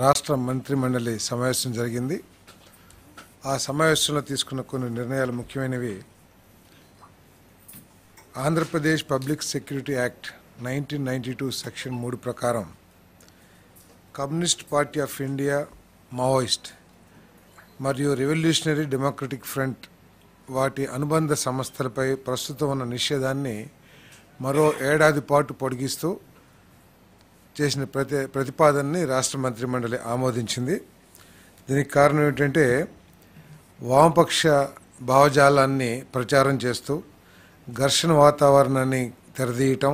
రాష్ట్ర మంత్రిమండలి సమావేశం జరిగింది. ఆ సమావేశంలో తీసుకున్న కొన్ని నిర్ణయాలు ముఖ్యమైనవి. Andhra Pradesh public security act 1992 section 3 ప్రకారం communist party of India, Maoist మరియు రెవల్యూషనరీ డెమోక్రటిక్ ఫ్రంట్ వాటి అనుబంధ సంస్థలపై ప్రస్తుతం ఉన్న నిషేధాన్ని మరో ఏడాది పాటు పొడిగిస్తూ చేసిన ప్రతిపాదనని రాష్ట్ర మంత్రిమండలి ఆమోదించింది. దీనికి కారణం ఏంటంటే వామపక్ష భావజాలాన్ని ప్రచారం చేస్తూ ఘర్షణ వాతావరణాన్ని తెరదీయటం,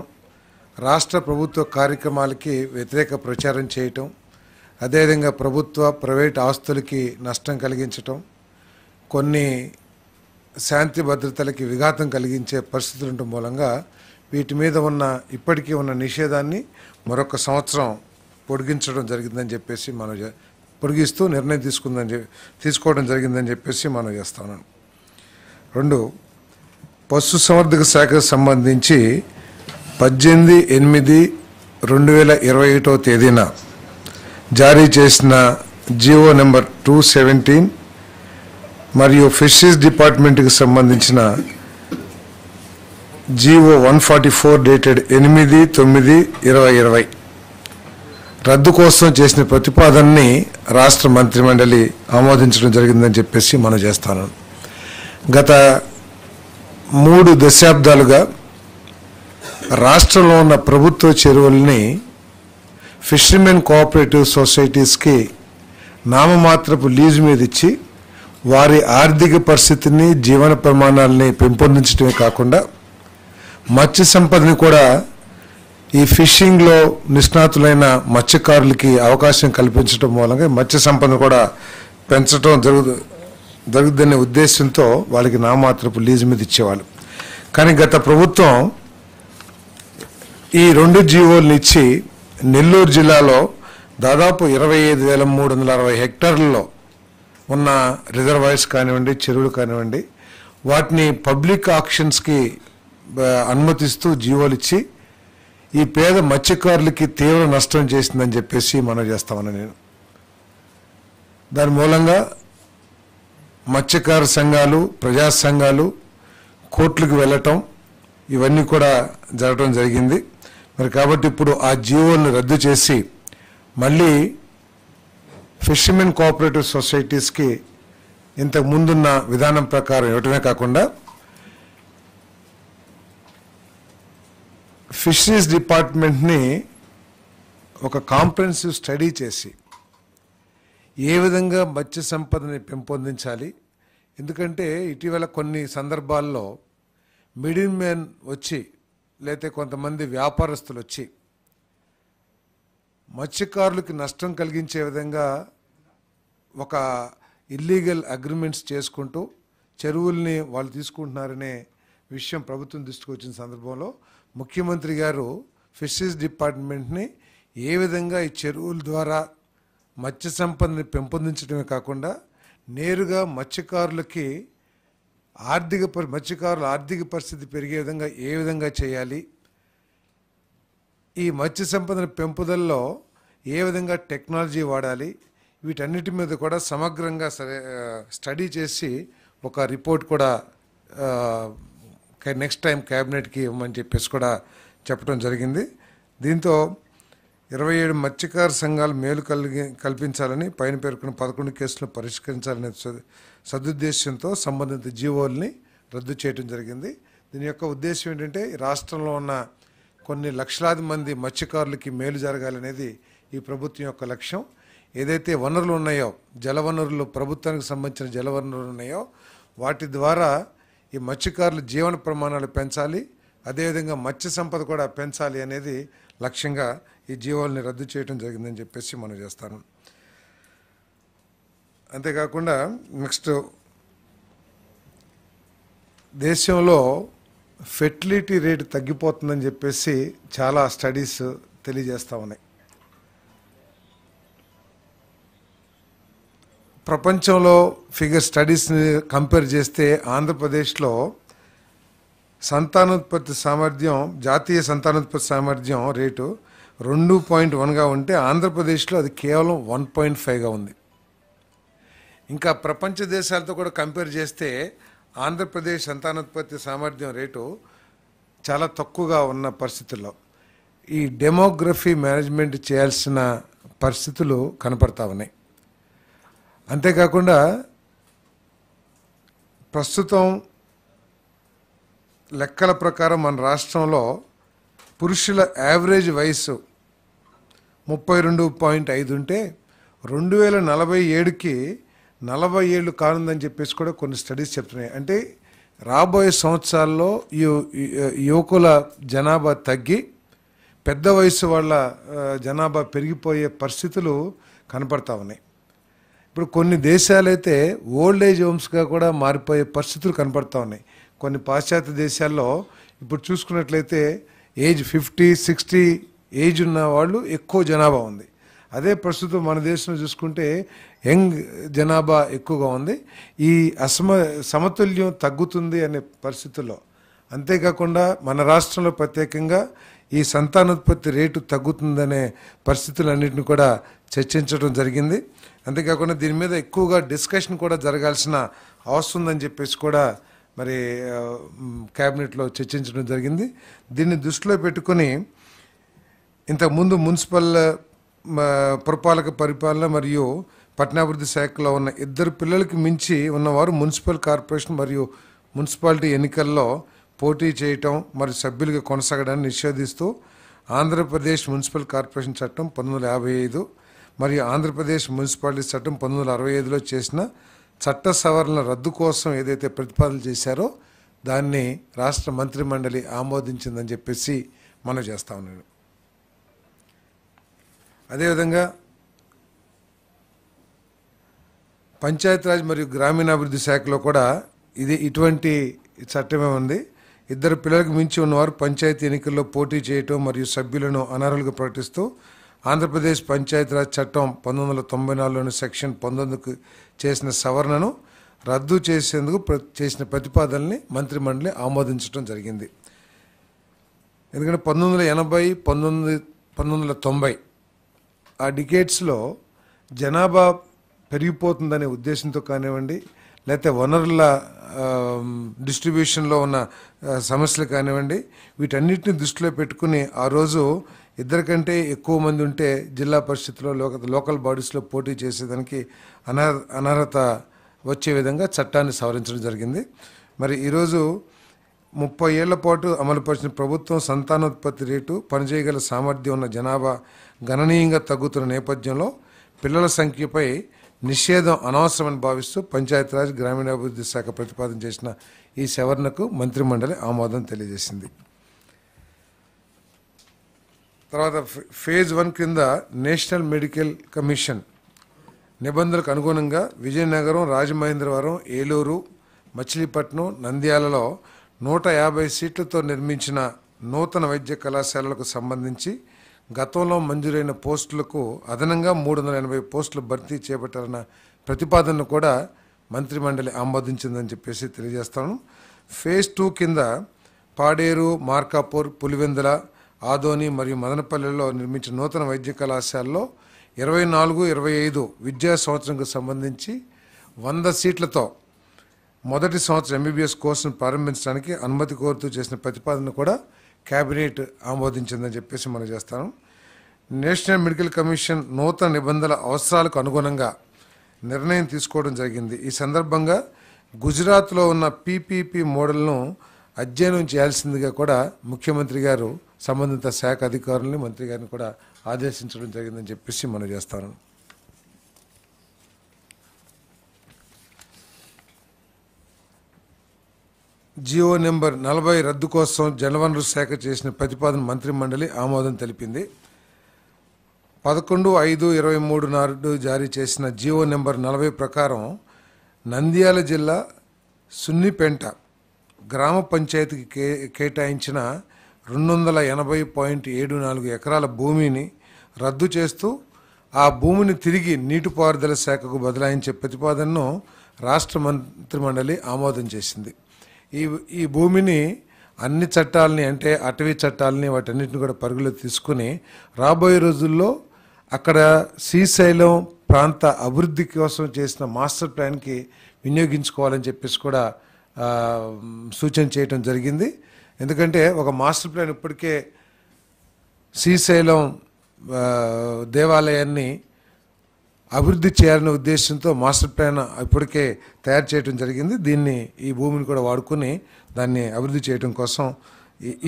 రాష్ట్ర ప్రభుత్వ కార్యక్రమాలకి వ్యతిరేక ప్రచారం చేయటం, అదేవిధంగా ప్రభుత్వ ప్రైవేట్ ఆస్తులకి నష్టం కలిగించటం, కొన్ని శాంతి భద్రతలకి విఘాతం కలిగించే పరిస్థితులు ఉండటం మూలంగా వీటి మీద ఇప్పటికీ ఉన్న నిషేధాన్ని మరొక సంవత్సరం పొడిగించడం జరిగిందని చెప్పేసి పొడిగిస్తూ నిర్ణయం తీసుకోవడం జరిగిందని చెప్పేసి మనం చేస్తున్నాం. 2, పశుసంవర్ధక శాఖకు సంబంధించి 18/8/2021 తేదీన జారీ చేసిన జీవో నెంబర్ 217 మరియు ఫిషరీస్ డిపార్ట్మెంట్కి సంబంధించిన జీవో 144 డేటెడ్ 8/9/2020 రద్దు కోసం చేసిన ప్రతిపాదనని రాష్ట్ర మంత్రిమండలి ఆమోదించడం జరిగిందని చెప్పేసి మనం చేస్తాను. గత 3 దశాబ్దాలుగా రాష్ట్రంలో ఉన్న ప్రభుత్వ చెరువుల్ని ఫిషర్మెన్ కోఆపరేటివ్ సొసైటీస్కి నామమాత్రపు లీజు మీద ఇచ్చి వారి ఆర్థిక పరిస్థితిని, జీవన ప్రమాణాలని పెంపొందించడమే కాకుండా మత్స్య సంపదని కూడా ఈ ఫిషింగ్లో నిష్ణాతులైన మత్స్యకారులకి అవకాశం కల్పించడం మూలంగా మత్స్య సంపదను కూడా పెంచడం జరుగుతుందనే ఉద్దేశంతో వాళ్ళకి నామాత్రపు లీజు మీద ఇచ్చేవాళ్ళు. కానీ గత ప్రభుత్వం ఈ 2 జీవోలను ఇచ్చి నెల్లూరు జిల్లాలో దాదాపు 25,360 హెక్టార్లలో ఉన్న రిజర్వాయర్స్ కానివ్వండి, చెరువులు కానివ్వండి, వాటిని పబ్లిక్ ఆక్షన్స్కి అనుమతిస్తూ జీవోలు ఇచ్చి ఈ పేద మత్స్యకారులకి తీవ్ర నష్టం చేసిందని చెప్పేసి మనం చేస్తామని నేను. దాని మూలంగా మత్స్యకార సంఘాలు, ప్రజా సంఘాలు కోర్టులకు వెళ్ళటం ఇవన్నీ కూడా జరగడం జరిగింది. మరి కాబట్టి ఇప్పుడు ఆ జీవోలను రద్దు చేసి మళ్ళీ ఫిషర్మెన్ కోఆపరేటివ్ సొసైటీస్కి ఇంతకు ముందున్న విధానం ప్రకారం ఇవ్వటమే కాకుండా ఫిషరీస్ డిపార్ట్మెంట్ని ఒక కాంప్రహెన్సివ్ స్టడీ చేసి ఏ విధంగా మత్స్య సంపదని పెంపొందించాలి. ఎందుకంటే ఇటీవల కొన్ని సందర్భాల్లో మిడిల్ మ్యాన్ వచ్చి లేకపోతే కొంతమంది వ్యాపారస్తులు వచ్చి మత్స్యకారులకి నష్టం కలిగించే విధంగా ఒక ఇల్లీగల్ అగ్రిమెంట్స్ చేసుకుంటూ చెరువుల్ని వాళ్ళు తీసుకుంటున్నారనే విషయం ప్రభుత్వం దృష్టికి వచ్చిన సందర్భంలో ముఖ్యమంత్రి గారు ఫిషరీస్ డిపార్ట్మెంట్ని ఏ విధంగా ఈ చెరువుల ద్వారా మత్స్య సంపదని పెంపొందించడమే కాకుండా నేరుగా మత్స్యకారుల ఆర్థిక పరిస్థితి పెరిగే విధంగా ఏ విధంగా చేయాలి, ఈ మత్స్య సంపదన పెంపుదలలో ఏ విధంగా టెక్నాలజీ వాడాలి, వీటన్నిటి మీద కూడా సమగ్రంగా స్టడీ చేసి ఒక రిపోర్ట్ కూడా నెక్స్ట్ టైం క్యాబినెట్కి ఇవ్వమని చెప్పేసి కూడా చెప్పడం జరిగింది. దీంతో 27 మత్స్యకార సంఘాలు మేలు కల్పించాలని పైన పేర్కొన్న 11 కేసులను పరిష్కరించాలనే సదుద్దేశంతో సంబంధిత జీవోల్ని రద్దు చేయడం జరిగింది. దీని యొక్క ఉద్దేశం ఏంటంటే రాష్ట్రంలో ఉన్న కొన్ని లక్షలాది మంది మత్స్యకారులకి మేలు జరగాలనేది ఈ ప్రభుత్వం యొక్క లక్ష్యం. ఏదైతే వనరులు ఉన్నాయో, జలవనరులు, ప్రభుత్వానికి సంబంధించిన జలవనరులు ఉన్నాయో వాటి ద్వారా ఈ మత్స్యకారుల జీవన ప్రమాణాలు పెంచాలి, అదేవిధంగా మత్స్య సంపద కూడా పెంచాలి అనేది లక్ష్యంగా ఈ జీవోల్ని రద్దు చేయడం జరిగిందని చెప్పేసి మనం చేస్తాను. అంతేకాకుండా నెక్స్ట్ దేశంలో ఫెర్టిలిటీ రేటు తగ్గిపోతుందని చెప్పేసి చాలా స్టడీస్ తెలియజేస్తూ ఉన్నాయి. ప్రపంచంలో స్టడీస్ని కంపేర్ చేస్తే ఆంధ్రప్రదేశ్లో సంతానోత్పత్తి సామర్థ్యం, జాతీయ సంతానోత్పత్తి సామర్థ్యం రేటు 2.1గా ఉంటే ఆంధ్రప్రదేశ్లో అది కేవలం 1.5గా ఉంది. ఇంకా ప్రపంచ దేశాలతో కూడా కంపేర్ చేస్తే ఆంధ్రప్రదేశ్ సంతానోత్పత్తి సామర్థ్యం రేటు చాలా తక్కువగా ఉన్న పరిస్థితుల్లో ఈ డెమోగ్రఫీ మేనేజ్మెంట్ చేయాల్సిన పరిస్థితులు కనపడతా ఉన్నాయి. అంతేకాకుండా ప్రస్తుతం లెక్కల ప్రకారం మన రాష్ట్రంలో పురుషుల యావరేజ్ వయసు 32.5 ఉంటే 2047కి 40 ఏళ్ళు కానుందని చెప్పేసి కూడా కొన్ని స్టడీస్ చెప్తున్నాయి. అంటే రాబోయే సంవత్సరాల్లో యువకుల జనాభా తగ్గి పెద్ద వయసు వాళ్ళ జనాభా పెరిగిపోయే పరిస్థితులు కనపడతా ఉన్నాయి. ఇప్పుడు కొన్ని దేశాలైతే ఓల్డ్ ఏజ్ హోమ్స్గా కూడా మారిపోయే పరిస్థితులు కనపడతా ఉన్నాయి. కొన్ని పాశ్చాత్య దేశాల్లో ఇప్పుడు చూసుకున్నట్లయితే ఏజ్ 50-60 ఏజ్ ఉన్న వాళ్ళు ఎక్కువ జనాభా ఉంది. అదే ప్రస్తుతం మన దేశంలో చూసుకుంటే యంగ్ జనాభా ఎక్కువగా ఉంది. ఈ సమతుల్యం తగ్గుతుంది అనే పరిస్థితుల్లో, అంతేకాకుండా మన రాష్ట్రంలో ప్రత్యేకంగా ఈ సంతానోత్పత్తి రేటు తగ్గుతుందనే పరిస్థితులన్నింటినీ కూడా చర్చించడం జరిగింది. అంతేకాకుండా దీని మీద ఎక్కువగా డిస్కషన్ కూడా జరగాల్సిన అవసరం ఉందని చెప్పేసి కూడా మరి క్యాబినెట్లో చర్చించడం జరిగింది. దీన్ని దృష్టిలో పెట్టుకొని ఇంతకుముందు మున్సిపల్ పురపాలక పరిపాలన మరియు పట్టణాభివృద్ధి శాఖలో ఉన్న 2 పిల్లలకి మించి ఉన్నవారు మున్సిపల్ కార్పొరేషన్ మరియు మున్సిపాలిటీ ఎన్నికల్లో పోటీ చేయటం మరియు సభ్యులుగా కొనసాగడాన్ని నిషేధిస్తూ ఆంధ్రప్రదేశ్ మున్సిపల్ కార్పొరేషన్ చట్టం 1955 మరియు ఆంధ్రప్రదేశ్ మున్సిపాలిటీ చట్టం 1965లో చేసిన చట్ట సవరణల రద్దు కోసం ఏదైతే ప్రతిపాదన చేశారో దాన్ని రాష్ట్ర మంత్రిమండలి ఆమోదించిందని చెప్పేసి మనం చేస్తా ఉన్నాను. అదేవిధంగా పంచాయతీరాజ్ మరియు గ్రామీణాభివృద్ధి శాఖలో కూడా ఇటువంటి చట్టమే ఉంది. 2 పిల్లలకు మించి ఉన్నవారు పంచాయతీ ఎన్నికల్లో పోటీ చేయటం మరియు సభ్యులను అనర్హులుగా ప్రకటిస్తూ ఆంధ్రప్రదేశ్ పంచాయతీరాజ్ చట్టం 1994లోని సెక్షన్ 19కు చేసిన సవరణను రద్దు చేసేందుకు చేసిన ప్రతిపాదనని మంత్రిమండలి ఆమోదించడం జరిగింది. ఎందుకంటే 1980, 1990 ఆ డికేట్స్లో జనాభా పెరిగిపోతుందనే ఉద్దేశంతో కానివ్వండి, లేకపోతే వనరుల డిస్ట్రిబ్యూషన్లో ఉన్న సమస్యలు కానివ్వండి, వీటన్నిటిని దృష్టిలో పెట్టుకుని ఆ రోజు 2 కంటే ఎక్కువ మంది ఉంటే జిల్లా పరిషత్లో లోకల్ బాడీస్లో పోటీ చేసేదానికి అనర్హత వచ్చే విధంగా చట్టాన్ని సవరించడం జరిగింది. మరి ఈరోజు 30 ఏళ్ల పాటు అమలుపరిచిన ప్రభుత్వం సంతానోత్పత్తి రేటు, పనిచేయగల సామర్థ్యం ఉన్న జనాభా గణనీయంగా తగ్గుతున్న నేపథ్యంలో పిల్లల సంఖ్యపై నిషేధం అనవసరమని భావిస్తూ పంచాయతీరాజ్ గ్రామీణాభివృద్ధి శాఖ ప్రతిపాదన చేసిన ఈ సవరణకు మంత్రిమండలి ఆమోదం తెలియజేసింది. తర్వాత ఫేజ్ 1 కింద నేషనల్ మెడికల్ కమిషన్ నిబంధనలకు అనుగుణంగా విజయనగరం, రాజమహేంద్రవరం, ఏలూరు, మచిలీపట్నం, నంద్యాలలో 150 సీట్లతో నిర్మించిన నూతన వైద్య కళాశాలలకు సంబంధించి గతంలో మంజూరైన పోస్టులకు అదనంగా 380 పోస్టులు భర్తీ చేపట్టాలన్న ప్రతిపాదనను కూడా మంత్రిమండలి ఆమోదించిందని చెప్పేసి తెలియజేస్తాను. ఫేజ్ 2 కింద పాడేరు, మార్కాపూర్, పులివెందుల, ఆదోని మరియు మదనపల్లిలో నిర్మించిన నూతన వైద్య కళాశాలలో 24-25 విద్యా సంవత్సరంకు సంబంధించి 100 సీట్లతో మొదటి సంవత్సరం ఎంబీబీఎస్ కోర్సును ప్రారంభించడానికి అనుమతి కోరుతూ చేసిన ప్రతిపాదన కూడా క్యాబినెట్ ఆమోదించిందని చెప్పేసి మనం చేస్తాను. నేషనల్ మెడికల్ కమిషన్ నూతన నిబంధనల అవసరాలకు అనుగుణంగా నిర్ణయం తీసుకోవడం జరిగింది. ఈ సందర్భంగా గుజరాత్లో ఉన్న పీపీపీ మోడల్ను అధ్యయనం చేయాల్సిందిగా కూడా ముఖ్యమంత్రి గారు సంబంధిత శాఖ అధికారులని, మంత్రి గారిని కూడా ఆదేశించడం జరిగిందని చెప్పేసి మనం చేస్తాను. జియో నెంబర్ 40 రద్దు కోసం జలవనరుల శాఖ చేసిన ప్రతిపాదన మంత్రిమండలి ఆమోదం తెలిపింది. 11/5/23 నాడు జారీ చేసిన జియో నెంబర్ 40 ప్రకారం నంద్యాల జిల్లా సున్నిపెంట గ్రామ పంచాయతీకి కేటాయించిన 280.74 ఎకరాల భూమిని రద్దు చేస్తూ ఆ భూమిని తిరిగి నీటిపారుదల శాఖకు బదలాయించే ప్రతిపాదనను రాష్ట్ర మంత్రిమండలి ఆమోదం చేసింది. ఈ భూమిని అన్ని చట్టాలని అంటే అటవీ చట్టాలని వాటన్నిటిని కూడా పరుగులో తీసుకుని రాబోయే రోజుల్లో అక్కడ శ్రీశైలం ప్రాంత అభివృద్ధి కోసం చేసిన మాస్టర్ ప్లాన్కి వినియోగించుకోవాలని చెప్పేసి కూడా సూచన చేయడం జరిగింది. ఎందుకంటే ఒక మాస్టర్ ప్లాన్ ఇప్పటికే శ్రీశైలం దేవాలయాన్ని అభివృద్ధి చేయాలనే ఉద్దేశంతో మాస్టర్ ప్లాన్ ఇప్పటికే తయారు చేయడం జరిగింది. దీన్ని ఈ భూమిని కూడా వాడుకొని దాన్ని అభివృద్ధి చేయడం కోసం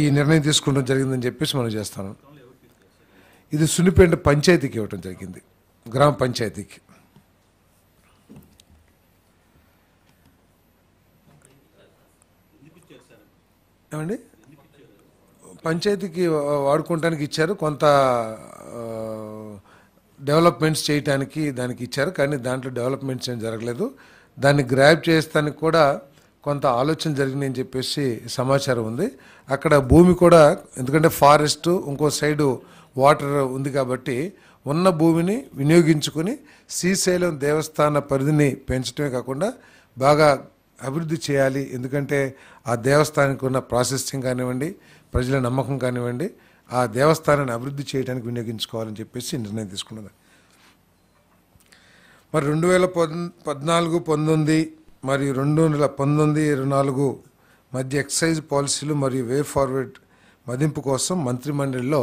ఈ నిర్ణయం తీసుకోవడం జరిగిందని చెప్పేసి మనం చేస్తాను. ఇది సున్నిపేట పంచాయతీకి ఇవ్వడం జరిగింది, గ్రామ పంచాయతీకి. ఏమండి పంచాయతీకి వాడుకోవటానికి ఇచ్చారు, కొంత డెవలప్మెంట్స్ చేయటానికి దానికి ఇచ్చారు, కానీ దాంట్లో డెవలప్మెంట్స్ ఏం జరగలేదు. దాన్ని గ్రాప్ చేస్తానికి కూడా కొంత ఆలోచన జరిగిందని చెప్పేసి సమాచారం ఉంది. అక్కడ భూమి కూడా ఎందుకంటే ఫారెస్ట్ ఇంకో సైడు వాటర్ ఉంది కాబట్టి ఉన్న భూమిని వినియోగించుకొని శ్రీశైలం దేవస్థాన పరిధిని పెంచడమే కాకుండా బాగా అభివృద్ధి చేయాలి. ఎందుకంటే ఆ దేవస్థానానికి ఉన్న ప్రాసెసింగ్ కానివ్వండి, ప్రజల నమ్మకం కానివ్వండి, ఆ దేవస్థానాన్ని అభివృద్ధి చేయడానికి వినియోగించుకోవాలని చెప్పేసి నిర్ణయం తీసుకున్నది. మరి 2014-19 మరియు 2019-24 మధ్య ఎక్సైజ్ పాలసీలు మరియు వే ఫార్వర్డ్ మదింపు కోసం మంత్రిమండలిలో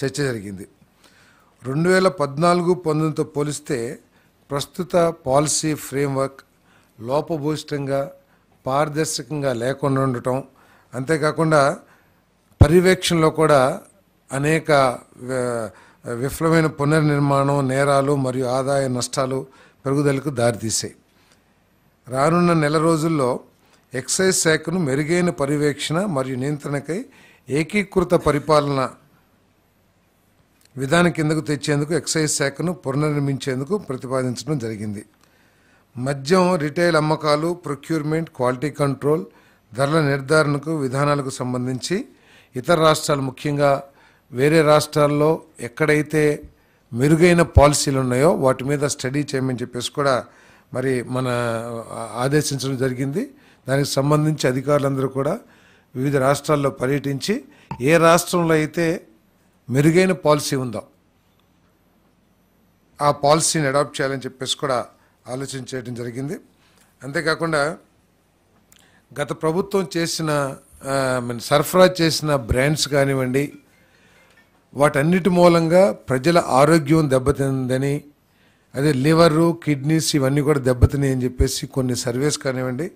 చర్చ జరిగింది. 2014-19తో పోలిస్తే ప్రస్తుత పాలసీ ఫ్రేమ్వర్క్ లోపభూయిష్టంగా పారదర్శకంగా లేకుండా ఉండటం, అంతేకాకుండా పర్యవేక్షణలో కూడా అనేక విఫలమైన పునర్నిర్మాణం, నేరాలు మరియు ఆదాయ నష్టాలు పెరుగుదలకు దారితీశాయి. రానున్న నెల రోజుల్లో ఎక్సైజ్ శాఖను మెరుగైన పర్యవేక్షణ మరియు నియంత్రణకై ఏకీకృత పరిపాలన విధానం కిందకు తెచ్చేందుకు ఎక్సైజ్ శాఖను పునర్నిర్మించేందుకు ప్రతిపాదించడం జరిగింది. మద్యం రిటైల్ అమ్మకాలు, ప్రొక్యూర్మెంట్, క్వాలిటీ కంట్రోల్, ధరల నిర్ధారణకు విధానాలకు సంబంధించి ఇతర రాష్ట్రాలు, ముఖ్యంగా వేరే రాష్ట్రాల్లో ఎక్కడైతే మెరుగైన పాలసీలు ఉన్నాయో వాటి మీద స్టడీ చేయమని చెప్పేసి కూడా మరి మన ఆదేశించడం జరిగింది. దానికి సంబంధించి అధికారులందరూ కూడా వివిధ రాష్ట్రాల్లో పర్యటించి ఏ రాష్ట్రంలో అయితే మెరుగైన పాలసీ ఉందో ఆ పాలసీని అడాప్ట్ చేయాలని చెప్పేసి కూడా ఆలోచన చేయడం జరిగింది. అంతేకాకుండా గత ప్రభుత్వం చేసిన సరఫరా చేసిన బ్రాండ్స్ కానివ్వండి, వాటన్నిటి మూలంగా ప్రజల ఆరోగ్యం దెబ్బతిందని, అదే లివరు, కిడ్నీస్ ఇవన్నీ కూడా దెబ్బతినాయి అని చెప్పేసి కొన్ని సర్వేస్ కానివ్వండి,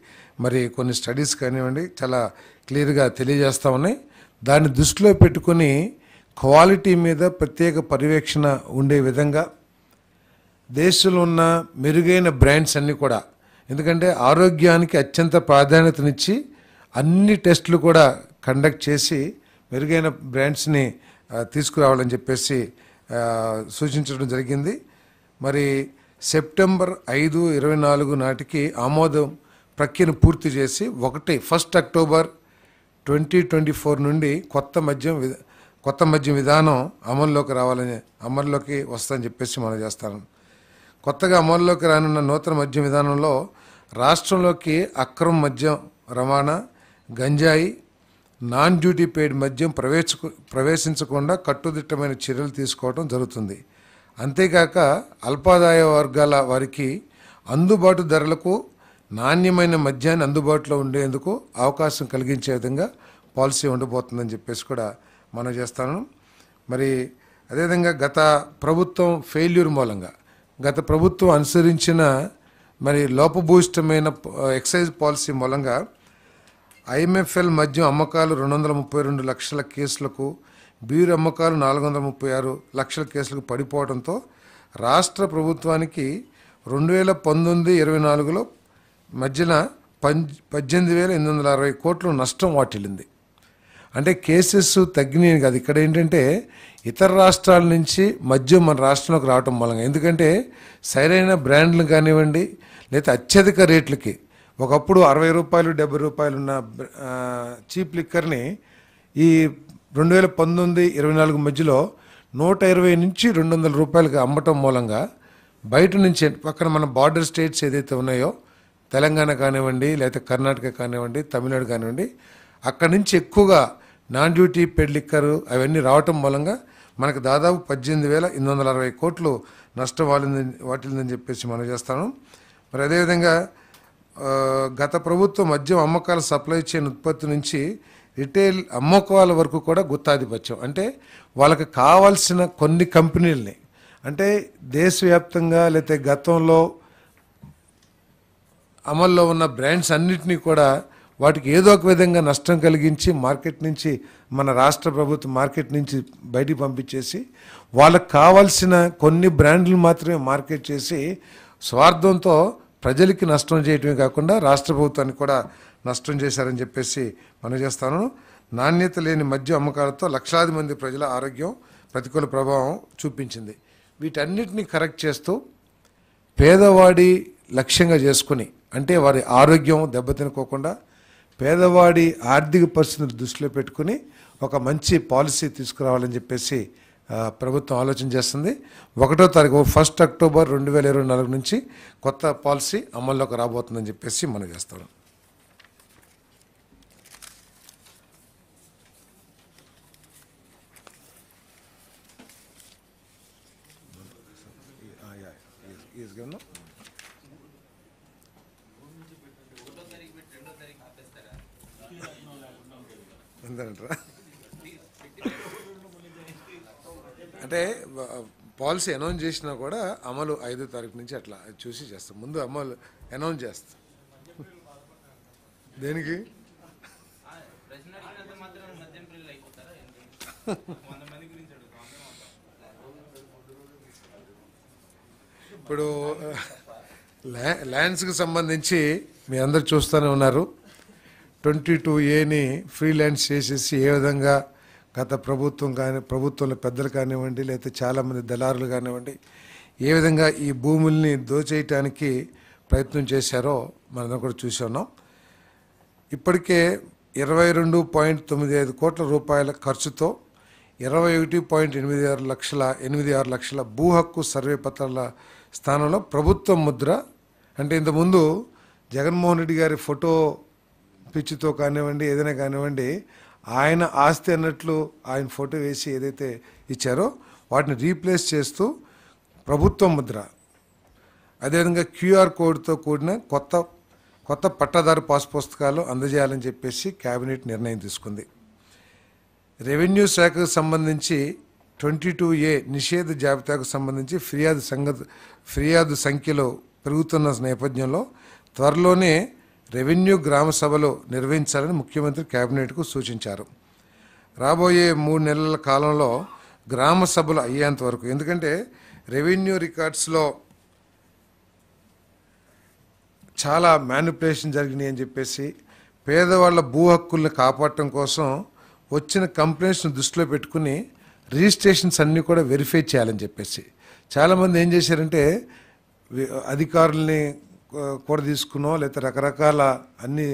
మరి కొన్ని స్టడీస్ కానివ్వండి చాలా క్లియర్గా తెలియజేస్తూ ఉన్నాయి. దాన్ని దృష్టిలో పెట్టుకొని క్వాలిటీ మీద ప్రత్యేక పర్యవేక్షణ ఉండే విధంగా దేశంలో ఉన్న మెరుగైన బ్రాండ్స్ అన్నీ కూడా, ఎందుకంటే ఆరోగ్యానికి అత్యంత ప్రాధాన్యతనిచ్చి అన్ని టెస్టులు కూడా కండక్ట్ చేసి మెరుగైన బ్రాండ్స్ని తీసుకురావాలని చెప్పేసి సూచించడం జరిగింది. మరి సెప్టెంబర్ 5, 24 నాటికి ఆమోదం ప్రక్రియను పూర్తి చేసి 1 అక్టోబర్ 2024 నుండి కొత్త మద్యం విధానం అమల్లోకి వస్తుందని చెప్పేసి మనం చేస్తాను. కొత్తగా అమల్లోకి రానున్న నూతన మద్యం విధానంలో రాష్ట్రంలోకి అక్రమ మద్యం రవాణా, గంజాయి, నాన్ డ్యూటీ పెయిడ్ మద్యం ప్రవేశించకుండా కట్టుదిట్టమైన చర్యలు తీసుకోవడం జరుగుతుంది. అంతేకాక అల్పాదాయ వర్గాల వారికి అందుబాటు ధరలకు నాణ్యమైన మద్యాన్ని అందుబాటులో ఉండేందుకు అవకాశం కలిగించే విధంగా పాలసీ ఉండబోతుందని చెప్పేసి కూడా మనం చేస్తాను. మరి అదేవిధంగా గత ప్రభుత్వం ఫెయిల్యూర్ మూలంగా గత ప్రభుత్వం అనుసరించిన మరి లోపభూయిష్టమైన ఎక్సైజ్ పాలసీ మూలంగా ఐఎంఎఫ్ఎల్ మద్యం అమ్మకాలు 232 లక్షల కేసులకు, బీరు అమ్మకాలు 436 లక్షల కేసులకు పడిపోవడంతో రాష్ట్ర ప్రభుత్వానికి 2019-24లో మధ్యన 18,860 కోట్ల నష్టం వాటిల్లింది. అంటే కేసెస్ తగ్గినాయి కాదు, ఇక్కడ ఏంటంటే ఇతర రాష్ట్రాల నుంచి మద్యం మన రాష్ట్రంలోకి రావటం మూలంగా, ఎందుకంటే సరైన బ్రాండ్లు కానివ్వండి లేదా అత్యధిక రేట్లకి ఒకప్పుడు 60 రూపాయలు 70 రూపాయలు ఉన్న చీప్ లిక్కర్ని ఈ 2019-24 మధ్యలో 120 నుంచి 200 రూపాయలకి అమ్మటం మూలంగా బయట నుంచి పక్కన మన బార్డర్ స్టేట్స్ ఏదైతే ఉన్నాయో తెలంగాణ కానివ్వండి, లేకపోతే కర్ణాటక కానివ్వండి, తమిళనాడు కానివ్వండి, అక్కడి నుంచి ఎక్కువగా నాన్ డ్యూటీ పెయిడ్ లిక్కర్ అవన్నీ రావటం మూలంగా మనకు దాదాపు 18,860 కోట్లు నష్టం వాటిల్దని చెప్పేసి మనం చేస్తాను. మరి అదేవిధంగా గత ప్రభుత్వం మద్యం అమ్మకాల సప్లై చైన్ ఉత్పత్తి నుంచి రిటైల్ అమ్మకాల వరకు కూడా గుత్తాధిపత్యం, అంటే వాళ్ళకి కావాల్సిన కొన్ని కంపెనీలని, అంటే దేశవ్యాప్తంగా లేకపోతే గతంలో అమల్లో ఉన్న బ్రాండ్స్ అన్నిటినీ కూడా వాటికి ఏదో ఒక విధంగా నష్టం కలిగించి మార్కెట్ నుంచి, మన రాష్ట్ర ప్రభుత్వం మార్కెట్ నుంచి బయటికి పంపించేసి వాళ్ళకు కావాల్సిన కొన్ని బ్రాండ్లు మాత్రమే మార్కెట్ చేసి స్వార్థంతో ప్రజలకి నష్టం చేయటమే కాకుండా రాష్ట్ర ప్రభుత్వానికి కూడా నష్టం చేశారని చెప్పేసి మనం చేస్తాను. నాణ్యత లేని మద్యం అమ్మకాలతో లక్షలాది మంది ప్రజల ఆరోగ్యం ప్రతికూల ప్రభావం చూపించింది. వీటన్నిటిని కరెక్ట్ చేస్తూ పేదవాడి లక్ష్యంగా చేసుకుని, అంటే వారి ఆరోగ్యం దెబ్బతినుకోకుండా పేదవాడి ఆర్థిక పరిస్థితులు దృష్టిలో పెట్టుకుని ఒక మంచి పాలసీ తీసుకురావాలని చెప్పేసి ప్రభుత్వం ఆలోచన చేస్తుంది. 1వ తారీఖు 1 అక్టోబర్ 2024 నుంచి కొత్త పాలసీ అమల్లోకి రాబోతుందని చెప్పేసి మనం చేస్తాం. అంటే పాలసీ అనౌన్స్ చేసినా కూడా అమలు 5వ తారీఖు నుంచి అట్లా చూసి చేస్తాం. ముందు అమలు అనౌన్స్ చేస్తాం. దేనికి ఇప్పుడు ల్యాండ్స్కి సంబంధించి మీ అందరు చూస్తూనే ఉన్నారు. 22A ఫ్రీలాన్స్ చేసేసి ఏ విధంగా గత ప్రభుత్వం ప్రభుత్వంలో పెద్దలు కానివ్వండి, లేకపోతే చాలామంది దళారులు కానివ్వండి, ఏ విధంగా ఈ భూముల్ని దోచేయటానికి ప్రయత్నం చేశారో మనం కూడా చూసి ఉన్నాం. ఇప్పటికే 22.95 కోట్ల రూపాయల ఖర్చుతో 21.86 లక్షల భూ హక్కు సర్వే పత్రాల స్థానంలో ప్రభుత్వం ముద్ర, అంటే ఇంతకుముందు జగన్మోహన్ రెడ్డి గారి ఫోటో పిచ్చితో కానివ్వండి, ఏదైనా కానివ్వండి, ఆయన ఆస్తి అన్నట్లు ఆయన ఫోటో వేసి ఏదైతే ఇచ్చారో వాటిని రీప్లేస్ చేస్తూ ప్రభుత్వం ముద్ర, అదేవిధంగా క్యూఆర్ కోడ్తో కూడిన కొత్త పట్టాదారు పాస్ పుస్తకాలు అందజేయాలని చెప్పేసి కేబినెట్ నిర్ణయం తీసుకుంది. రెవెన్యూ శాఖకు సంబంధించి 22A నిషేధ జాబితాకు సంబంధించి ఫిర్యాదు సంఖ్యలో పెరుగుతున్న నేపథ్యంలో త్వరలోనే రెవెన్యూ గ్రామ సభలు నిర్వహించాలని ముఖ్యమంత్రి కేబినెట్కు సూచించారు. రాబోయే 3 నెలల కాలంలో గ్రామ సభలు అయ్యేంత వరకు, ఎందుకంటే రెవెన్యూ రికార్డ్స్లో చాలా మ్యానిపులేషన్ జరిగినాయి అని చెప్పేసి పేదవాళ్ళ భూ హక్కుల్ని కాపాడటం కోసం వచ్చిన కంప్లైంట్స్ను దృష్టిలో పెట్టుకుని రిజిస్ట్రేషన్స్ అన్నీ కూడా వెరిఫై చేయాలని చెప్పేసి చాలామంది ఏం చేశారంటే అధికారుల్ని కూడా తీసుకున్నో లేకపోతే రకరకాల అన్నీ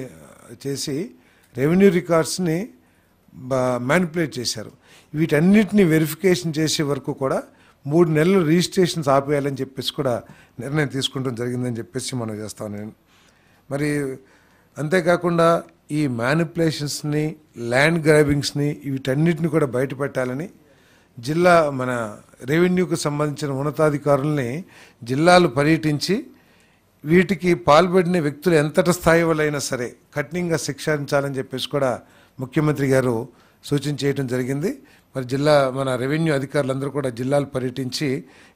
చేసి రెవెన్యూ రికార్డ్స్ని మ్యానిపులేట్ చేశారు. వీటన్నిటిని వెరిఫికేషన్ చేసే వరకు కూడా 3 నెలలు రిజిస్ట్రేషన్స్ ఆపేయాలని చెప్పేసి కూడా నిర్ణయం తీసుకుంటం జరిగిందని చెప్పేసి మనం చేస్తాం. నేను మరి అంతేకాకుండా ఈ మ్యానిపులేషన్స్ని, ల్యాండ్ గ్రాబింగ్స్ని, వీటన్నిటిని కూడా బయటపెట్టాలని మన రెవెన్యూకు సంబంధించిన ఉన్నతాధికారుల్ని జిల్లాలు పర్యటించి వీటికి పాల్పడిన వ్యక్తులు ఎంతటి స్థాయి వాళ్ళైనా సరే కఠినంగా శిక్షించాలని చెప్పేసి కూడా ముఖ్యమంత్రి గారు సూచన చేయడం జరిగింది. మరి మన రెవెన్యూ అధికారులందరూ కూడా జిల్లాలు పర్యటించి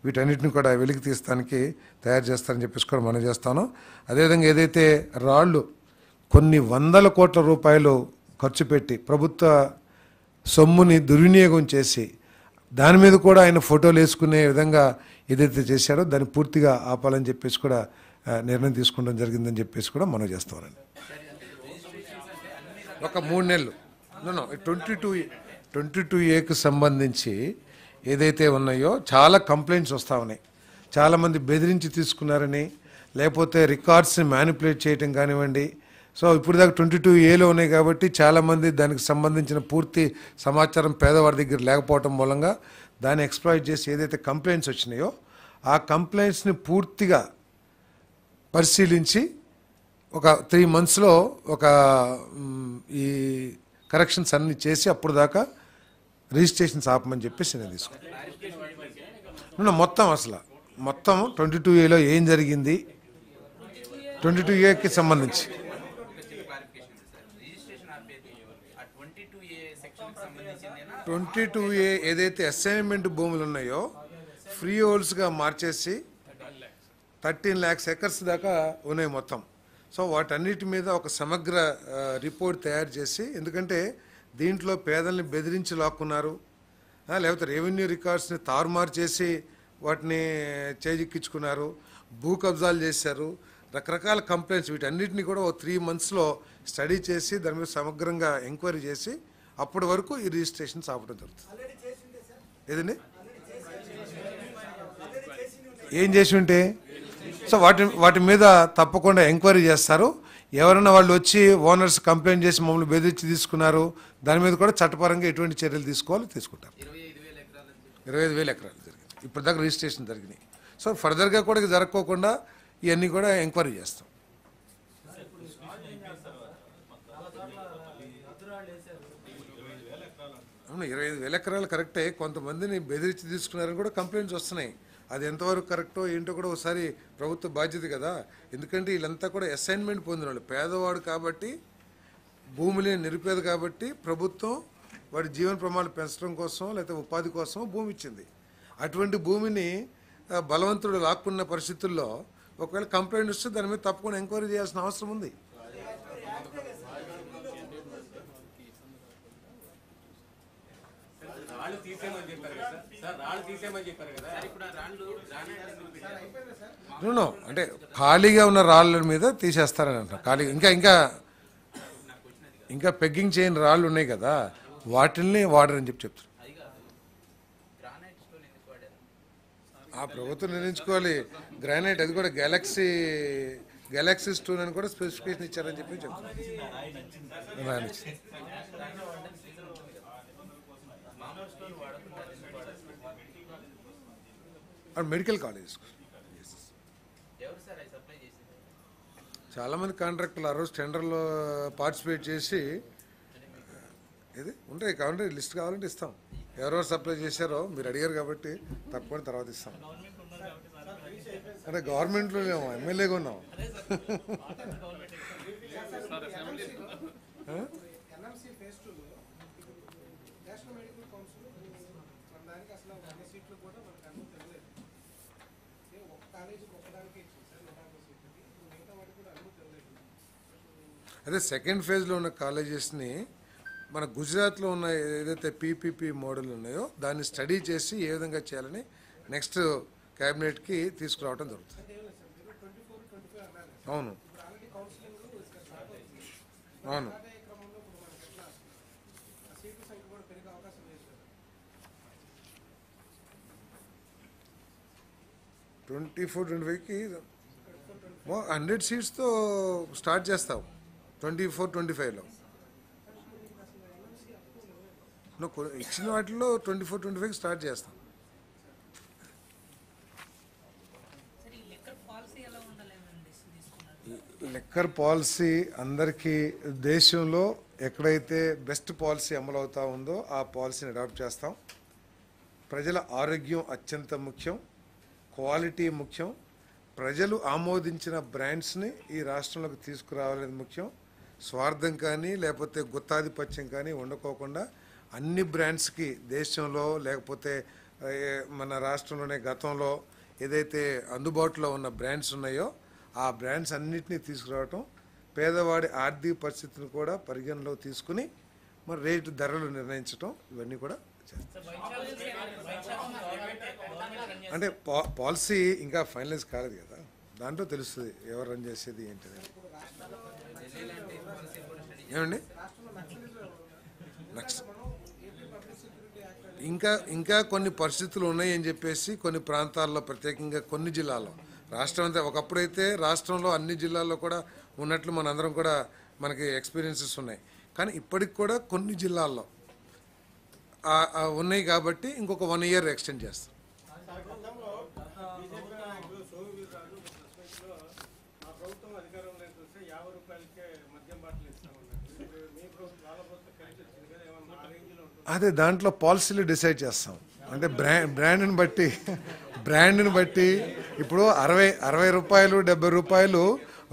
వీటన్నిటిని కూడా వెలికి తీస్తానికి తయారు చేస్తారని చెప్పేసి కూడా మనం చేస్తాను. అదేవిధంగా ఏదైతే రాళ్ళు కొన్ని 100 కోట్ల రూపాయలు ఖర్చు పెట్టి ప్రభుత్వ సొమ్ముని దుర్వినియోగం చేసి దాని మీద కూడా ఆయన ఫోటోలు వేసుకునే విధంగా ఏదైతే చేశారో దాన్ని పూర్తిగా ఆపాలని చెప్పేసి కూడా నిర్ణయం తీసుకోవడం జరిగిందని చెప్పేసి కూడా మనం చేస్తామండి. ఒక 3 నెలలు 22Aకు సంబంధించి ఏదైతే ఉన్నాయో చాలా కంప్లైంట్స్ వస్తూ ఉన్నాయి. చాలామంది బెదిరించి తీసుకున్నారని, లేకపోతే రికార్డ్స్ని మ్యానిపులేట్ చేయటం కానివ్వండి. సో ఇప్పుడు దాకా 22Aలో ఉన్నాయి కాబట్టి చాలామంది దానికి సంబంధించిన పూర్తి సమాచారం పేదవాడి దగ్గర లేకపోవటం మూలంగా దాన్ని ఎక్స్ప్లాయిట్ చేసి ఏదైతే కంప్లైంట్స్ వచ్చినాయో ఆ కంప్లైంట్స్ని పూర్తిగా పరిశీలించి ఒక 3 monthsలో ఒక ఈ కరెక్షన్స్ అన్ని చేసి అప్పుడు దాకా రిజిస్ట్రేషన్స్ ఆపమని చెప్పేసి నేను తీసుకున్నాను. మొత్తం 22A ఏం జరిగింది, 22Aకి సంబంధించి 22A ఏదైతే అసైన్మెంట్ భూములు ఉన్నాయో ఫ్రీ హోల్డ్స్గా మార్చేసి 13 lakhs acres దాకా ఉన్నాయి మొత్తం. సో వాటన్నిటి మీద ఒక సమగ్ర రిపోర్ట్ తయారు చేసి, ఎందుకంటే దీంట్లో పేదల్ని బెదిరించి లాక్కున్నారు, లేకపోతే రెవెన్యూ రికార్డ్స్ని తారుమారు చేసి వాటిని చేజిక్కించుకున్నారు, భూ కబ్జాలు చేశారు, రకరకాల కంప్లైంట్స్, వీటన్నిటిని కూడా ఓ 3 monthsలో స్టడీ చేసి దాని మీద సమగ్రంగా ఎంక్వైరీ చేసి అప్పటి వరకు ఈ రిజిస్ట్రేషన్స్ ఆపడం జరుగుతుంది. ఏదండి ఏం చేసి ఉంటే సో వాటి మీద తప్పకుండా ఎంక్వైరీ చేస్తారు. ఎవరైనా వాళ్ళు వచ్చి ఓనర్స్ కంప్లైంట్ చేసి మమ్మల్ని బెదిరించి తీసుకున్నారు, దాని మీద కూడా చట్టపరంగా ఎటువంటి చర్యలు తీసుకోవాలో తీసుకుంటారు. 25,000 ఎకరాలు జరిగింది ఇప్పుడు దాకా రిజిస్ట్రేషన్ జరిగినాయి. సో ఫర్దర్గా కూడా జరగకోకుండా ఇవన్నీ కూడా ఎంక్వైరీ చేస్తాం. అవును, 25,000 ఎకరాలు కరెక్టే. కొంతమందిని బెదిరించి తీసుకున్నారని కూడా కంప్లైంట్స్ వస్తున్నాయి. అది ఎంతవరకు కరెక్టో ఏంటో కూడా ఒకసారి ప్రభుత్వ బాధ్యత కదా. ఎందుకంటే వీళ్ళంతా కూడా అసైన్మెంట్ పొందిన వాళ్ళు, పేదవాడు కాబట్టి, భూమిని నిరుపేద కాబట్టి ప్రభుత్వం వాడి జీవన ప్రమాణాలు పెంచడం కోసం లేకపోతే ఉపాధి కోసం భూమి ఇచ్చింది. అటువంటి భూమిని బలవంతుడు లాక్కున్న పరిస్థితుల్లో ఒకవేళ కంప్లైంట్ వస్తే దాని మీద తప్పకుండా ఎంక్వైరీ చేయాల్సిన అవసరం ఉంది. అంటే ఖాళీగా ఉన్న రాళ్ళ మీద తీసేస్తారని అంటారు. ఖాళీగా ఇంకా పెగ్గింగ్ చేయని రాళ్ళు ఉన్నాయి కదా, వాటిల్ని వాడరని చెప్తారు. ఆ ప్రభుత్వం నిర్ణయించుకోవాలి. గ్రానైట్ అది కూడా గెలాక్సీ స్టోన్ అని కూడా స్పెసిఫికేషన్ ఇచ్చారని చెప్పి చెప్తారు. మెడికల్ కాలేజెస్ చాలామంది కాంట్రాక్టర్లు ఆ రోజు టెండర్లో పార్టిసిపేట్ చేసి ఇది ఉంటాయి కావాలంటే లిస్ట్ కావాలంటే ఇస్తాం. ఎవరెవరు సప్లై చేశారో మీరు అడిగారు కాబట్టి తప్పకుండా తర్వాత ఇస్తాం. అంటే గవర్నమెంట్లో లేము, ఎమ్మెల్యేగా ఉన్నాం. అదే సెకండ్ ఫేజ్లో ఉన్న కాలేజెస్ని మన గుజరాత్లో ఉన్న ఏదైతే పీపీపీ మోడల్ ఉన్నాయో దాన్ని స్టడీ చేసి ఏ విధంగా చేయాలని నెక్స్ట్ క్యాబినెట్కి తీసుకురావడం జరుగుతుంది. అవును అవును 24-25కి 100 seatsతో స్టార్ట్ చేస్తావు. 24-25లో ఇచ్చిన వాటిలో 24-25కి స్టార్ట్ చేస్తాం. లిక్కర్ పాలసీ అందరికీ దేశంలో ఎక్కడైతే బెస్ట్ పాలసీ అమలవుతూ ఉందో ఆ పాలసీని అడాప్ట్ చేస్తాం. ప్రజల ఆరోగ్యం అత్యంత ముఖ్యం, క్వాలిటీ ముఖ్యం, ప్రజలు ఆమోదించిన బ్రాండ్స్ని ఈ రాష్ట్రంలోకి తీసుకురావాలనేది ముఖ్యం. స్వార్థం కానీ లేకపోతే గుత్తాధిపత్యం కానీ ఉండకోకుండా అన్ని బ్రాండ్స్కి దేశంలో లేకపోతే మన రాష్ట్రంలోనే గతంలో ఏదైతే అందుబాటులో ఉన్న బ్రాండ్స్ ఉన్నాయో ఆ బ్రాండ్స్ అన్నిటినీ తీసుకురావటం, పేదవాడి ఆర్థిక పరిస్థితిని కూడా పరిగణలో తీసుకుని మరి రేటు ధరలు నిర్ణయించడం, ఇవన్నీ కూడా చేస్తాం. అంటే పాలసీ ఇంకా ఫైనలైజ్ కాలేదు కదా, దాంట్లో తెలుస్తుంది ఎవరు రన్ చేసేది ఏంటిది. ఏమండి ఇంకా కొన్ని పరిస్థితులు ఉన్నాయని చెప్పేసి కొన్ని ప్రాంతాల్లో ప్రత్యేకంగా కొన్ని జిల్లాల్లో, రాష్ట్రం అంతా ఒకప్పుడైతే రాష్ట్రంలో అన్ని జిల్లాల్లో కూడా ఉన్నట్లు మనందరం కూడా మనకి ఎక్స్పీరియన్సెస్ ఉన్నాయి. కానీ ఇప్పటికి కూడా కొన్ని జిల్లాల్లో ఉన్నాయి కాబట్టి ఇంకొక 1 year ఎక్స్టెండ్ చేస్తాం. ప్రభుత్వం అధికారంలోకి వస్తే 50 అదే దాంట్లో పాలసీలు డిసైడ్ చేస్తాం. అంటే బ్రాండ్ని బట్టి ఇప్పుడు 60 రూపాయలు 70 రూపాయలు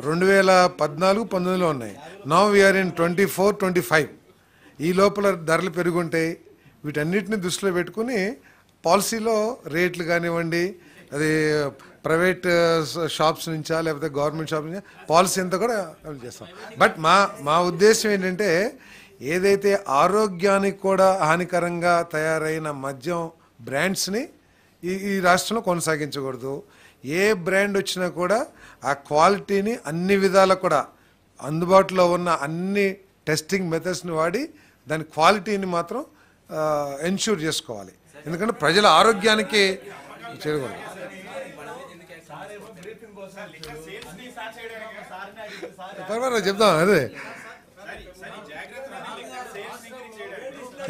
2014-19లో ఉన్నాయి. Now we are in 24-25. ఈ లోపల ధరలు పెరుగుంటాయి. వీటన్నిటిని దృష్టిలో పెట్టుకుని పాలసీలో రేట్లు కానివ్వండి, అది ప్రైవేట్ షాప్స్ నుంచా లేకపోతే గవర్నమెంట్ షాప్స్ నుంచా పాలసీ అంతా కూడా అమలు చేస్తాం. బట్ మా ఉద్దేశం ఏంటంటే ఏదైతే ఆరోగ్యానికి కూడా హానికరంగా తయారైన మద్యం బ్రాండ్స్ని ఈ రాష్ట్రంలో కొనసాగించకూడదు. ఏ బ్రాండ్ వచ్చినా కూడా ఆ క్వాలిటీని అన్ని విధాలా కూడా అందుబాటులో ఉన్న అన్ని టెస్టింగ్ మెథడ్స్ని వాడి దాని క్వాలిటీని మాత్రం ఎన్ష్యూర్ చేసుకోవాలి. ఎందుకంటే ప్రజల ఆరోగ్యానికి చేయకూడదు. పర్వాలేదు చెప్దాం. అదే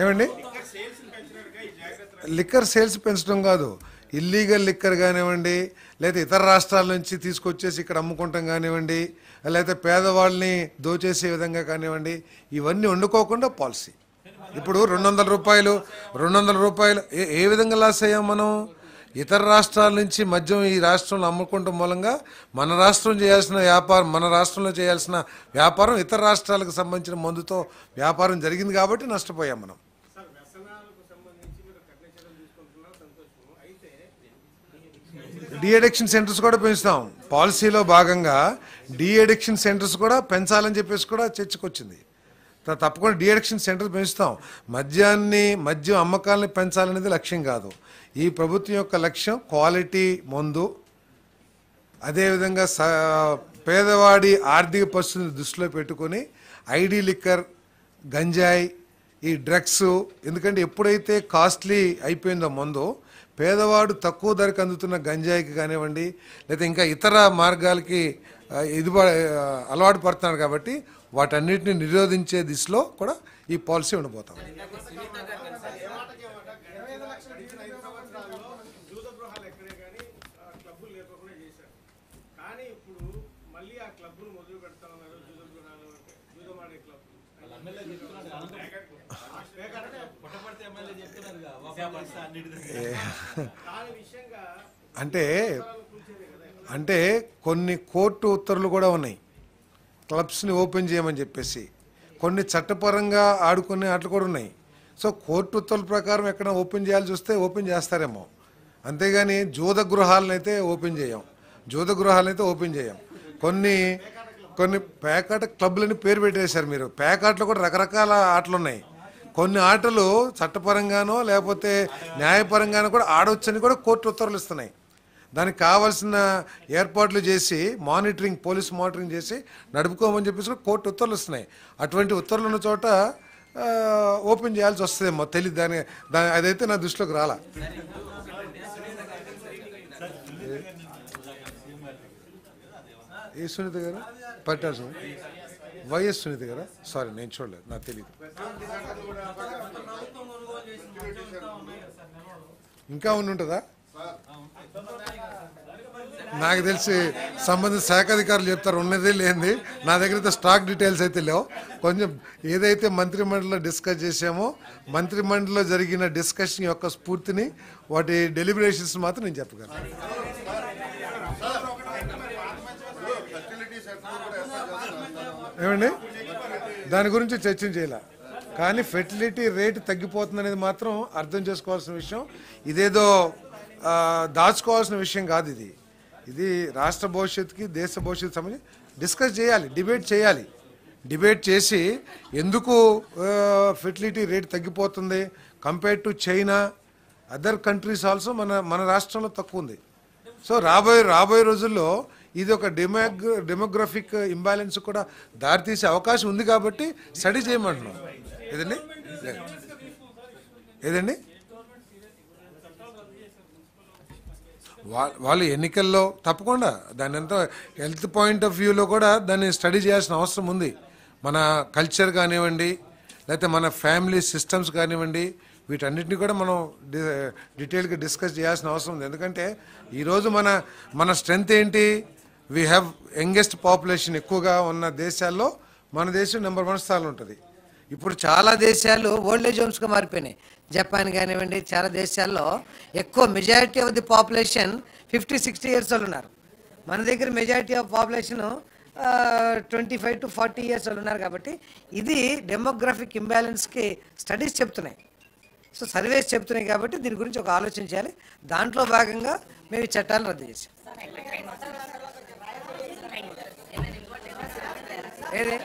ఏమండి, లిక్కర్ సేల్స్ పెంచడం కాదు, ఇల్లీగల్ లిక్కర్ కానివ్వండి, లేదా ఇతర రాష్ట్రాల నుంచి తీసుకొచ్చేసి ఇక్కడ అమ్ముకుంటాం కానివ్వండి, లేకపోతే పేదవాళ్ళని దోచేసే విధంగా కానివ్వండి, ఇవన్నీ వండుకోకుండా పాలసీ. ఇప్పుడు 200 రూపాయలు ఏ విధంగా లాస్ అయ్యాం మనం? ఇతర రాష్ట్రాల నుంచి మద్యం ఈ రాష్ట్రంలో అమ్ముకుంటాం మూలంగా మన రాష్ట్రంలో చేయాల్సిన వ్యాపారం ఇతర రాష్ట్రాలకు సంబంధించిన మందుతో వ్యాపారం జరిగింది కాబట్టి నష్టపోయాం మనం. డీ అడిక్షన్ సెంటర్స్ కూడా పెంచుతాం. పాలసీలో భాగంగా డీ అడిక్షన్ సెంటర్స్ కూడా పెంచాలని చెప్పేసి కూడా చర్చకొచ్చింది. తప్పకుండా డీ అడిక్షన్ సెంటర్స్ పెంచుతాం. మద్యం అమ్మకాలని పెంచాలనేది లక్ష్యం కాదు. ఈ ప్రభుత్వం యొక్క లక్ష్యం క్వాలిటీ మందు, అదేవిధంగా పేదవాడి ఆర్థిక పరిస్థితిని దృష్టిలో పెట్టుకొని ఐడి లిక్కర్, గంజాయి, ఈ డ్రగ్స్, ఎందుకంటే ఎప్పుడైతే కాస్ట్లీ అయిపోయిందో మందు, పేదవాడు తక్కువ ధరకు అందుతున్న గంజాయికి కానివ్వండి లేదా ఇంకా ఇతర మార్గాలకి అలవాటు పడుతున్నాడు. కాబట్టి వాటన్నిటిని నిరోధించే దిశలో కూడా ఈ పాలసీ ఉండబోతాం. అంటే కొన్ని కోర్టు ఉత్తర్వులు కూడా ఉన్నాయి క్లబ్స్ని ఓపెన్ చేయమని చెప్పేసి. కొన్ని చట్టపరంగా ఆడుకునే ఆటలు కూడా ఉన్నాయి. సో కోర్టు ఉత్తర్వుల ప్రకారం ఎక్కడ ఓపెన్ చేయాల్సి వస్తే ఓపెన్ చేస్తారేమో, అంతేగాని జూద గృహాలను అయితే ఓపెన్ చేయం. కొన్ని పేకాట క్లబ్లని పేరు పెట్టేశారు మీరు. పేకాటలో కూడా రకరకాల ఆటలు ఉన్నాయి. కొన్ని ఆటలు చట్టపరంగానో లేకపోతే న్యాయపరంగానో కూడా ఆడవచ్చని కూడా కోర్టు ఉత్తర్వులు ఇస్తున్నాయి. దానికి కావాల్సిన ఏర్పాట్లు చేసి పోలీస్ మానిటరింగ్ చేసి నడుపుకోమని చెప్పేసి కూడా కోర్టు ఉత్తర్వులు ఇస్తున్నాయి. అటువంటి ఉత్తర్వులు ఉన్న చోట ఓపెన్ చేయాల్సి వస్తుందేమో తెలియదు. అదైతే నా దృష్టిలోకి రాలా. ఏ సునీత గారు పట్టాల్సి వైఎస్ సునీత గారా? సారీ, నేను చూడలేదు, నాకు తెలియదు. ఇంకా ఉంటుందా? నాకు తెలిసి సంబంధిత శాఖ అధికారులు చెప్తారు, ఉన్నది లేనిది. నా దగ్గర అయితే స్టాక్ డీటెయిల్స్ అయితే లేవు. కొంచెం ఏదైతే మంత్రిమండలిలో డిస్కస్ చేసామో, మంత్రిమండలిలో జరిగిన డిస్కషన్ యొక్క స్ఫూర్తిని, వాటి డెలిబరేషన్స్ మాత్రం నేను చెప్పగలను. ఏమండి, దాని గురించి చర్చించేలా, కానీ ఫెర్టిలిటీ రేటు తగ్గిపోతుంది అనేది మాత్రం అర్థం చేసుకోవాల్సిన విషయం. ఇదేదో దాచుకోవాల్సిన విషయం కాదు. ఇది రాష్ట్ర భవిష్యత్తుకి దేశ భవిష్యత్తు సంబంధించి డిస్కస్ చేయాలి, డిబేట్ చేసి ఎందుకు ఫెర్టిలిటీ రేట్ తగ్గిపోతుంది compare to China, other countries also మన రాష్ట్రంలో తక్కువ ఉంది. సో రాబోయే రోజుల్లో ఇది ఒక డెమోగ్రఫిక్ ఇంబ్యాలెన్స్ కూడా దారితీసే అవకాశం ఉంది కాబట్టి స్టడీ చేయమంటున్నాం. ఏదండి వాళ్ళు ఎన్నికల్లో తప్పకుండా దాని అంతా హెల్త్ పాయింట్ ఆఫ్ వ్యూలో కూడా దాన్ని స్టడీ చేయాల్సిన అవసరం ఉంది. మన కల్చర్ కానివ్వండి, లేకపోతే మన ఫ్యామిలీ సిస్టమ్స్ కానివ్వండి, వీటన్నిటిని కూడా మనం డీటెయిల్గా డిస్కస్ చేయాల్సిన అవసరం ఉంది. ఎందుకంటే ఈరోజు మన స్ట్రెంగ్త్ ఏంటి? వీ హ్యావ్ యంగెస్ట్ పాపులేషన్ ఎక్కువగా ఉన్న దేశాల్లో మన దేశం నెంబర్ 1 స్థానంలో ఉంటుంది. ఇప్పుడు చాలా దేశాలు ఓల్డ్ ఏజ్ హోమ్స్గా మారిపోయినాయి. జపాన్ కానివ్వండి, చాలా దేశాల్లో ఎక్కువ majority of the population 50-60 years వాళ్ళు ఉన్నారు. మన దగ్గర మెజారిటీ ఆఫ్ పాపులేషన్ 25-40 ఇయర్స్ వాళ్ళు ఉన్నారు. కాబట్టి ఇది డెమోగ్రఫిక్ ఇంబ్యాలెన్స్కి స్టడీస్ చెప్తున్నాయి, సో సర్వేస్ చెప్తున్నాయి. కాబట్టి దీని గురించి ఒక ఆలోచన చేయాలి. దాంట్లో భాగంగా మేము ఈ చట్టాలను రద్దు చేసాం. ఏదే